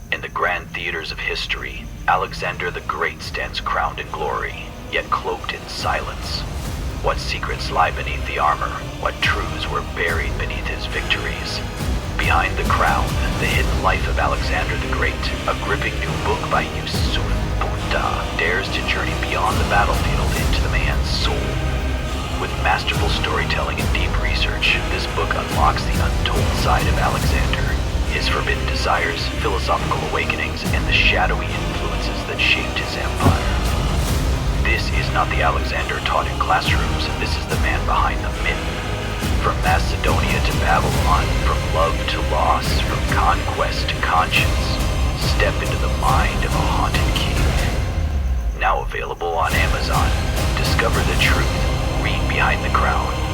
In the grand theaters of history, Alexander the Great stands crowned in glory, yet cloaked in silence. What secrets lie beneath the armor? What truths were buried beneath his victories? Behind the Crown, the hidden life of Alexander the Great, a gripping new book by Yoosuf Bhutta, dares to journey beyond the battlefield into the man's soul. With masterful storytelling and deep research, this book unlocks the untold side of Alexander, his forbidden desires, philosophical awakenings, and the shadowy influences that shaped his empire. This is not the Alexander taught in classrooms, this is the man behind the myth. From Macedonia to Babylon, from love to loss, from conquest to conscience, step into the mind of a haunted king. Now available on Amazon. Discover the truth. Read Behind the Crown.